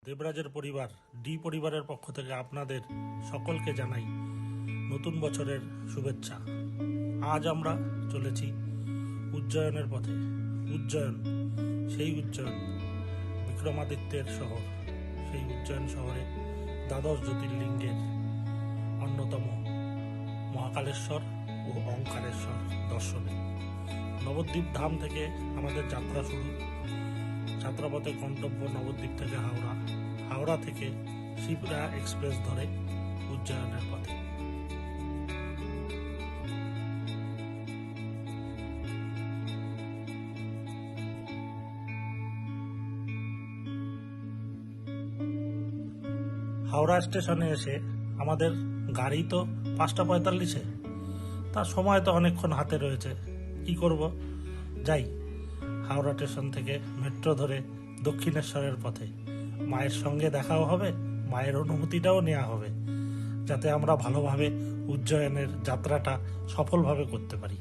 দেবরাজের পরিবার ডি পরিবারের পক্ষ থেকে আপনাদের সকলকে জানাই নতুন বছরের শুভেচ্ছা। আজ আমরা চলেছি উজ্জয়নের পথে। উজ্জয়ন, সেই উজ্জয়ন বিক্রমাদিত্যের শহর। সেই উজ্জয়ন শহরে দ্বাদশ জ্যোতির্লিঙ্গের অন্যতম মহাকালেশ্বর ও ওঙ্কারেশ্বর দর্শনে নবদ্বীপ ধাম থেকে আমাদের যাত্রা শুরু। যাত্রাপথে গন্তব্য নবদ্বীপ থেকে হাওড়া, হাওড়া থেকে শিপ্রা এক্সপ্রেস ধরে উজ্জয়নের পথে। হাওড়া স্টেশনে এসে আমাদের গাড়ি তো 5:45, তার সময় তো অনেকক্ষণ হাতে রয়েছে। কি করব, যাই হাওড়া স্টেশন থেকে মেট্রো ধরে দক্ষিণেশ্বরের পথে। মায়ের সঙ্গে দেখাও হবে, মায়ের অনুমতিটাও নেওয়া হবে, যাতে আমরা ভালোভাবে উজ্জয়নের যাত্রাটা সফলভাবে করতে পারি।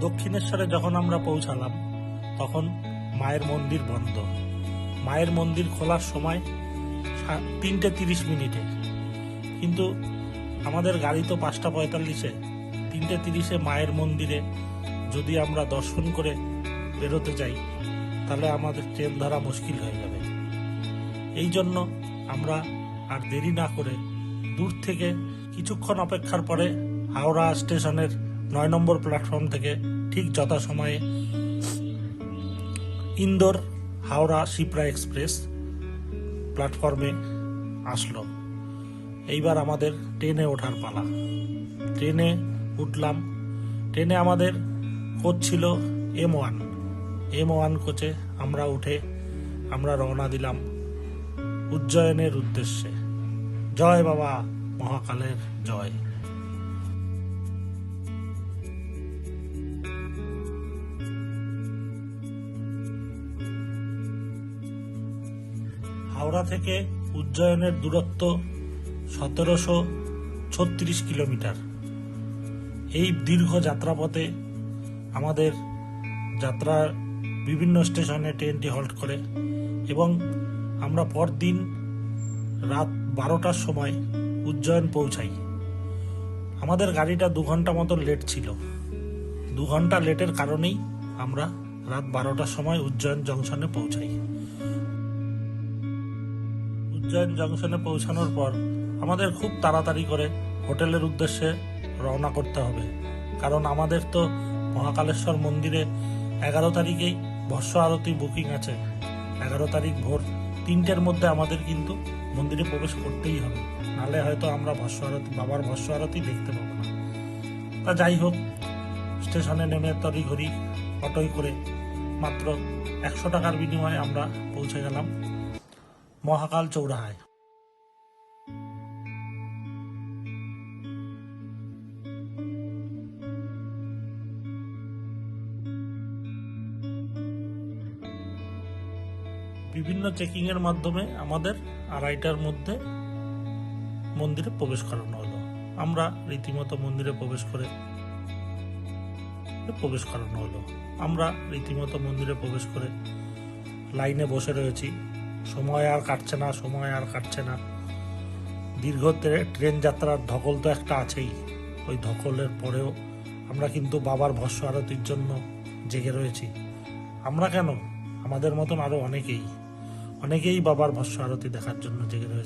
দক্ষিণেশ্বরে যখন আমরা পৌঁছালাম তখন মায়ের মন্দির বন্ধ। মায়ের মন্দির খোলার সময় 3:30, কিন্তু আমাদের গাড়ি তো 5:45। 3:30 মায়ের মন্দিরে যদি আমরা দর্শন করে বেরোতে যাই তাহলে আমাদের ট্রেন ধরা মুশকিল হয়ে যাবে। এই জন্য আমরা আর দেরি না করে দূর থেকে কিছুক্ষণ অপেক্ষার পরে হাওড়া স্টেশনের 9 নম্বর প্ল্যাটফর্ম থেকে ঠিক যথাসময়ে ইন্দোর হাওড়া শিপ্রা এক্সপ্রেস প্ল্যাটফর্মে আসলো। এইবার আমাদের ট্রেনে ওঠার পালা। ট্রেনে উঠলাম। ট্রেনে আমাদের কোচ ছিল M1 কোচে আমরা উঠে আমরা রওনা দিলাম উজ্জয়নের উদ্দেশ্যে। জয় বাবা মহাকালের জয়। হাওড়া থেকে উজ্জয়নের দূরত্ব 1736 কিলোমিটার। এই দীর্ঘ যাত্রাপথে আমাদের যাত্রার বিভিন্ন স্টেশনে ট্রেনটি হল্ট করে এবং আমরা পরদিন রাত 12টার সময় উজ্জয়ন পৌঁছাই। আমাদের গাড়িটা 2 ঘন্টা মতো লেট ছিল। 2 ঘন্টা লেটের কারণেই আমরা রাত 12টার সময় উজ্জয়ন জংশনে পৌঁছাই। উজ্জয়ন জংশনে পৌঁছানোর পর আমাদের খুব তাড়াতাড়ি করে হোটেলের উদ্দেশ্যে রওনা করতে হবে, কারণ আমাদের তো মহাকালেশ্বর মন্দিরে 11 তারিখেই ভস্য আরতি বুকিং আছে। 11 তারিখ ভোর 3টের মধ্যে আমাদের কিন্তু মন্দিরে প্রবেশ করতেই হবে, নাহলে হয়তো আমরা বাবার ভস্য আরতি দেখতে পাবো না। তা যাই হোক, স্টেশনে নেমে তড়িঘড়ি অটোয় করে মাত্র 100 টাকার বিনিময়ে আমরা পৌঁছে গেলাম মহাকাল চৌরাহায়। বিভিন্ন চেকিংয়ের মাধ্যমে আমাদের 2:30টার মধ্যে মন্দিরে প্রবেশ করানো হলো। আমরা রীতিমতো মন্দিরে প্রবেশ করে লাইনে বসে রয়েছি। সময় আর কাটছে না। দীর্ঘ ট্রেন যাত্রার ধকল তো একটা আছেই। ওই ধকলের পরেও আমরা কিন্তু বাবার ভস্য আরতির জন্য জেগে রয়েছি। আমরা কেন, আমাদের মতন আরো অনেকেই বাবার ভস্য আরতি দেখার জন্য জেগে রয়েছে।